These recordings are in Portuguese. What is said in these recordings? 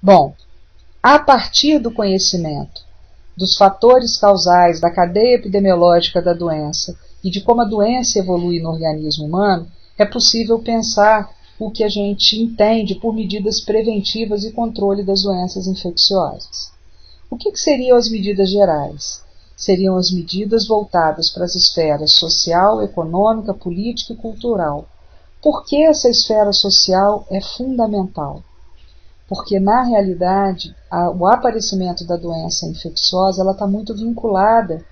Bom, a partir do conhecimento dos fatores causais da cadeia epidemiológica da doença e de como a doença evolui no organismo humano, é possível pensar o que a gente entende por medidas preventivas e controle das doenças infecciosas. O que seriam as medidas gerais? Seriam as medidas voltadas para as esferas social, econômica, política e cultural. Por que essa esfera social é fundamental? Porque, na realidade, o aparecimento da doença infecciosa está muito vinculada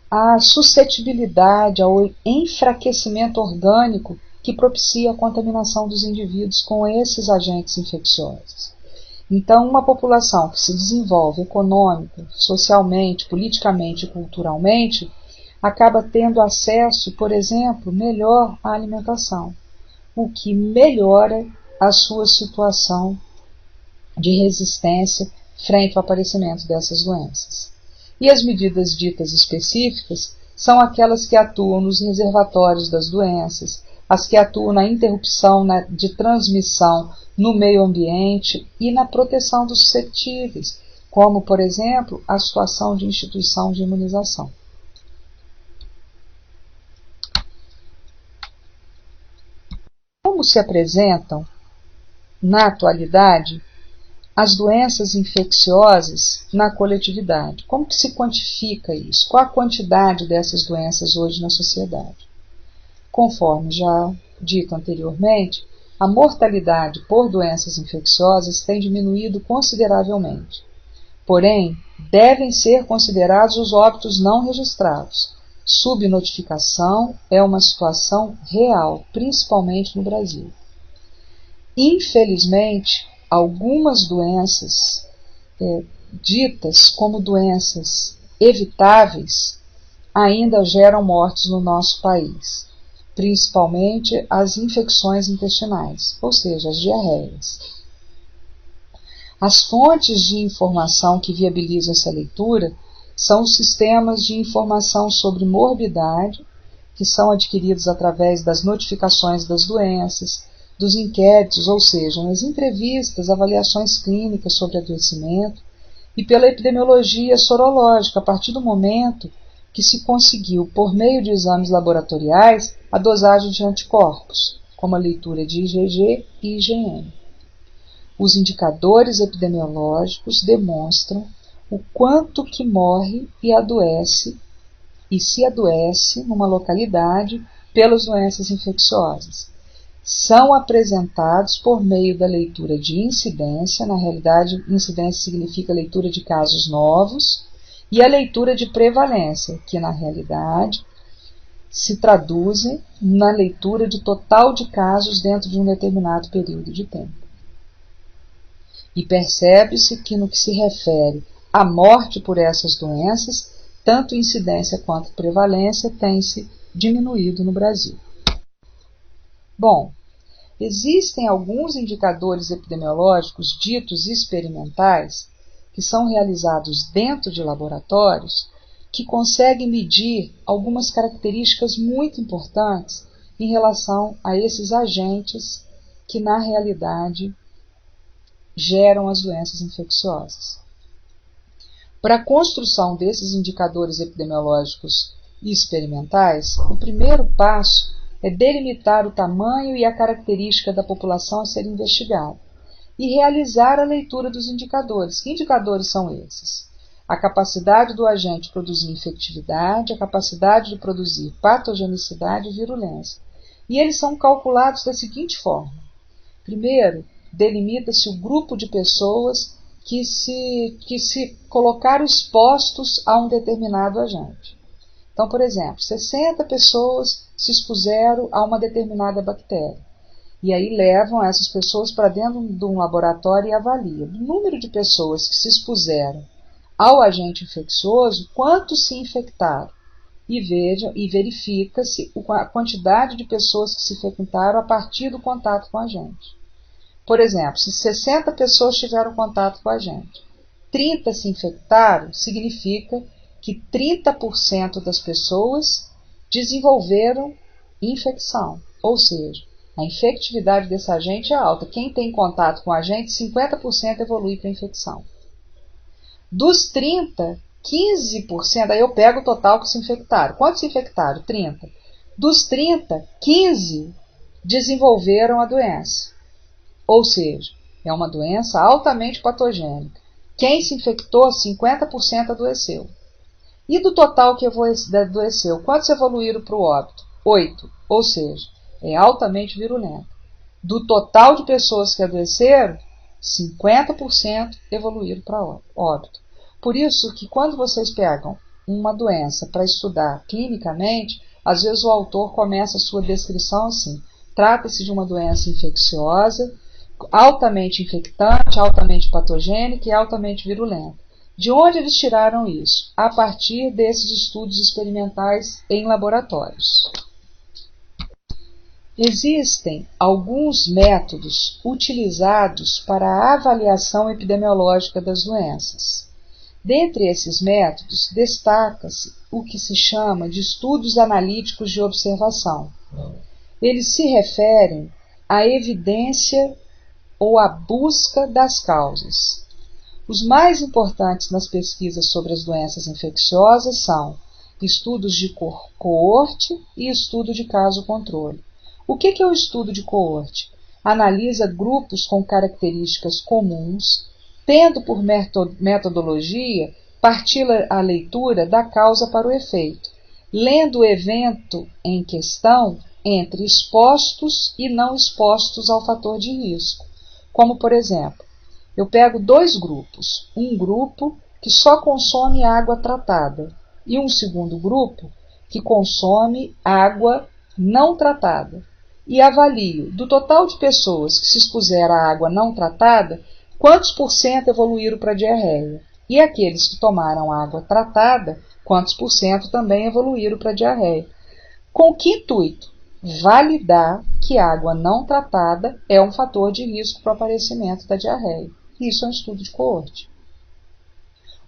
à suscetibilidade, ao enfraquecimento orgânico que propicia a contaminação dos indivíduos com esses agentes infecciosos. Então, uma população que se desenvolve econômica, socialmente, politicamente e culturalmente, acaba tendo acesso, por exemplo, melhor à alimentação, o que melhora a sua situação de resistência frente ao aparecimento dessas doenças. E as medidas ditas específicas são aquelas que atuam nos reservatórios das doenças, as que atuam na interrupção de transmissão no meio ambiente e na proteção dos suscetíveis, como, por exemplo, a situação de instituição de imunização. Como se apresentam, na atualidade, as doenças infecciosas na coletividade? Como que se quantifica isso? Qual a quantidade dessas doenças hoje na sociedade? Conforme já dito anteriormente, a mortalidade por doenças infecciosas tem diminuído consideravelmente. Porém, devem ser considerados os óbitos não registrados. Subnotificação é uma situação real, principalmente no Brasil. Infelizmente, algumas doenças ditas como doenças evitáveis ainda geram mortes no nosso país, principalmente as infecções intestinais, ou seja, as diarreias. As fontes de informação que viabilizam essa leitura são os sistemas de informação sobre morbidade, que são adquiridos através das notificações das doenças, dos inquéritos, ou seja, nas entrevistas, avaliações clínicas sobre adoecimento, e pela epidemiologia sorológica, a partir do momento que se conseguiu, por meio de exames laboratoriais, a dosagem de anticorpos, como a leitura de IgG e IgM. Os indicadores epidemiológicos demonstram o quanto que morre e adoece, e se adoece numa localidade pelas doenças infecciosas. São apresentados por meio da leitura de incidência, na realidade, incidência significa leitura de casos novos, e a leitura de prevalência, que na realidade se traduzem na leitura de total de casos dentro de um determinado período de tempo. E percebe-se que no que se refere à morte por essas doenças, tanto incidência quanto prevalência têm se diminuído no Brasil. Bom, existem alguns indicadores epidemiológicos ditos experimentais que são realizados dentro de laboratórios que conseguem medir algumas características muito importantes em relação a esses agentes que na realidade geram as doenças infecciosas. Para a construção desses indicadores epidemiológicos experimentais, o primeiro passo é delimitar o tamanho e a característica da população a ser investigada e realizar a leitura dos indicadores. Que indicadores são esses? A capacidade do agente de produzir infectividade, a capacidade de produzir patogenicidade e virulência. E eles são calculados da seguinte forma. Primeiro, delimita-se o grupo de pessoas que se colocaram expostos a um determinado agente. Então, por exemplo, 60 pessoas se expuseram a uma determinada bactéria. E aí levam essas pessoas para dentro de um laboratório e avaliam o número de pessoas que se expuseram ao agente infeccioso, quantos se infectaram. E verifica-se a quantidade de pessoas que se infectaram a partir do contato com o agente. Por exemplo, se 60 pessoas tiveram contato com o agente, 30 se infectaram, significa que 30% das pessoas desenvolveram infecção, ou seja, A infectividade desse agente é alta. Quem tem contato com o agente, 50% evolui para infecção. Dos 30, 15%, aí eu pego o total que se infectaram. Quantos se infectaram? 30. Dos 30, 15 desenvolveram a doença. Ou seja, é uma doença altamente patogênica. Quem se infectou, 50% adoeceu. E do total que adoeceu, quantos evoluíram para o óbito? 8. Ou seja, é altamente virulento. Do total de pessoas que adoeceram, 50% evoluíram para óbito. Por isso que quando vocês pegam uma doença para estudar clinicamente, às vezes o autor começa a sua descrição assim: trata-se de uma doença infecciosa, altamente infectante, altamente patogênica e altamente virulenta. De onde eles tiraram isso? A partir desses estudos experimentais em laboratórios. Existem alguns métodos utilizados para a avaliação epidemiológica das doenças. Dentre esses métodos, destaca-se o que se chama de estudos analíticos de observação. Eles se referem à evidência ou à busca das causas. Os mais importantes nas pesquisas sobre as doenças infecciosas são estudos de coorte e estudo de caso-controle. O que é o estudo de coorte? Analisa grupos com características comuns, tendo por metodologia partir a leitura da causa para o efeito, lendo o evento em questão entre expostos e não expostos ao fator de risco. Como, por exemplo, eu pego dois grupos, um grupo que só consome água tratada e um segundo grupo que consome água não tratada, e avalio do total de pessoas que se expuseram à água não tratada, quantos por cento evoluíram para diarreia, e aqueles que tomaram água tratada, quantos por cento também evoluíram para diarreia. Com que intuito? Validar que água não tratada é um fator de risco para o aparecimento da diarreia. Isso é um estudo de coorte.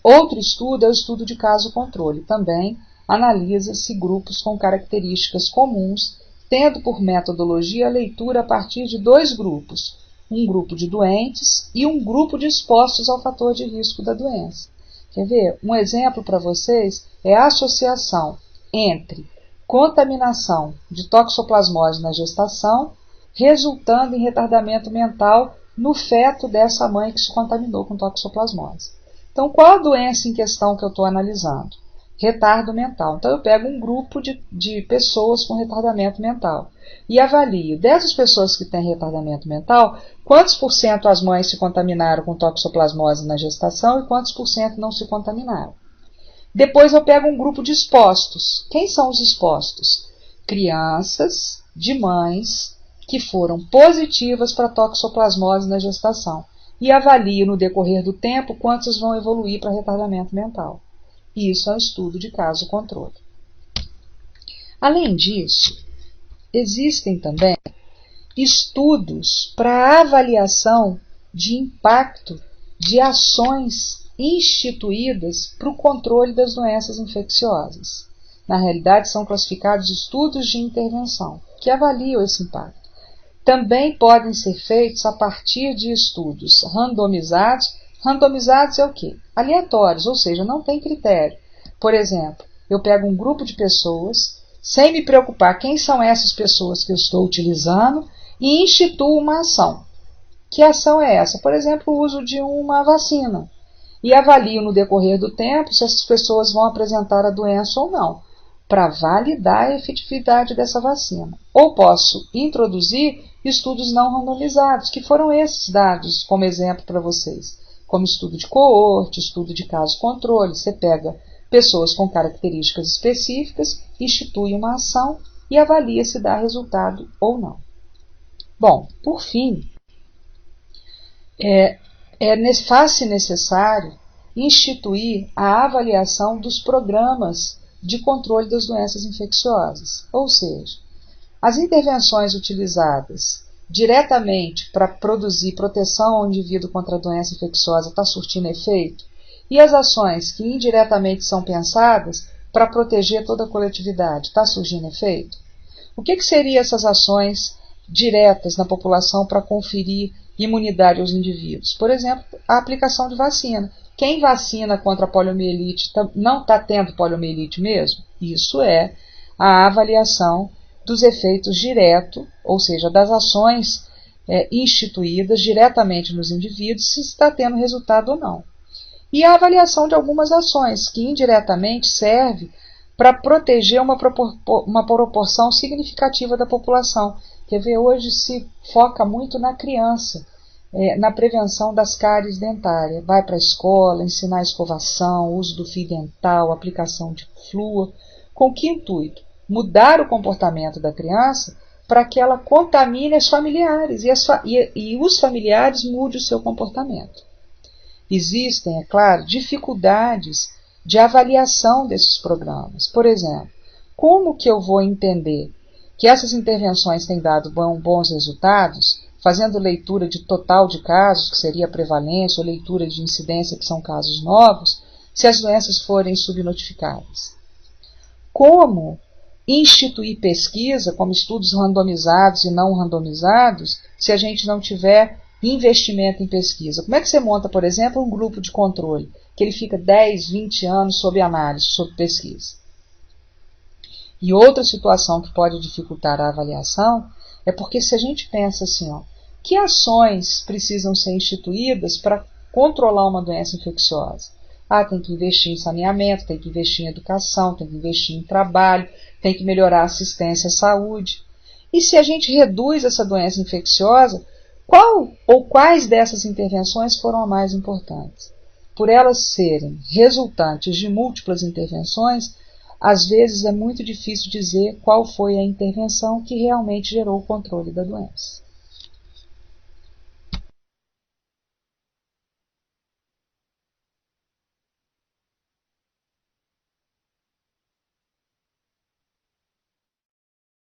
Outro estudo é o estudo de caso-controle. Também analisa-se grupos com características comuns, tendo por metodologia a leitura a partir de dois grupos, um grupo de doentes e um grupo de expostos ao fator de risco da doença. Quer ver? Um exemplo para vocês é a associação entre contaminação de toxoplasmose na gestação, resultando em retardamento mental no feto dessa mãe que se contaminou com toxoplasmose. Então, qual a doença em questão que eu estou analisando? Retardo mental. Então, eu pego um grupo de pessoas com retardamento mental e avalio dessas pessoas que têm retardamento mental, quantos por cento as mães se contaminaram com toxoplasmose na gestação e quantos por cento não se contaminaram. Depois eu pego um grupo de expostos. Quem são os expostos? Crianças de mães que foram positivas para toxoplasmose na gestação e avalio no decorrer do tempo quantos vão evoluir para retardamento mental. Isso é um estudo de caso-controle. Além disso, existem também estudos para avaliação de impacto de ações instituídas para o controle das doenças infecciosas. Na realidade, são classificados estudos de intervenção, que avaliam esse impacto. Também podem ser feitos a partir de estudos randomizados. Randomizados é o quê? Aleatórios, ou seja, não tem critério. Por exemplo, eu pego um grupo de pessoas, sem me preocupar quem são essas pessoas que eu estou utilizando, e instituo uma ação. Que ação é essa? Por exemplo, o uso de uma vacina. E avalio no decorrer do tempo se essas pessoas vão apresentar a doença ou não, para validar a efetividade dessa vacina. Ou posso introduzir estudos não randomizados, que foram esses dados como exemplo para vocês, como estudo de coorte, estudo de caso-controle. Você pega pessoas com características específicas, institui uma ação e avalia se dá resultado ou não. Bom, por fim, faz-se necessário instituir a avaliação dos programas de controle das doenças infecciosas, ou seja, as intervenções utilizadas diretamente para produzir proteção ao indivíduo contra a doença infecciosa está surtindo efeito, e as ações que indiretamente são pensadas para proteger toda a coletividade está surgindo efeito? O que seriam essas ações diretas na população para conferir imunidade aos indivíduos. Por exemplo, a aplicação de vacina. Quem vacina contra a poliomielite não está tendo poliomielite mesmo? Isso é a avaliação dos efeitos diretos, ou seja, das ações instituídas diretamente nos indivíduos, se está tendo resultado ou não. E a avaliação de algumas ações, que indiretamente serve para proteger uma proporção significativa da população. Quer ver, hoje se foca muito na criança, na prevenção das cáries dentárias. Vai para a escola, ensinar escovação, uso do fio dental, aplicação de flúor. Com que intuito? Mudar o comportamento da criança para que ela contamine os familiares e os familiares mudem o seu comportamento. Existem, é claro, dificuldades de avaliação desses programas. Por exemplo, como que eu vou entender que essas intervenções têm dado bons resultados, fazendo leitura de total de casos, que seria a prevalência, ou leitura de incidência, que são casos novos, se as doenças forem subnotificadas? Como instituir pesquisa, como estudos randomizados e não randomizados, se a gente não tiver investimento em pesquisa? Como é que você monta, por exemplo, um grupo de controle, que ele fica 10, 20 anos sob análise, sob pesquisa? E outra situação que pode dificultar a avaliação é porque se a gente pensa assim, que ações precisam ser instituídas para controlar uma doença infecciosa? Tem que investir em saneamento, tem que investir em educação, tem que investir em trabalho, tem que melhorar a assistência à saúde. E se a gente reduz essa doença infecciosa, qual ou quais dessas intervenções foram as mais importantes? Por elas serem resultantes de múltiplas intervenções, às vezes é muito difícil dizer qual foi a intervenção que realmente gerou o controle da doença.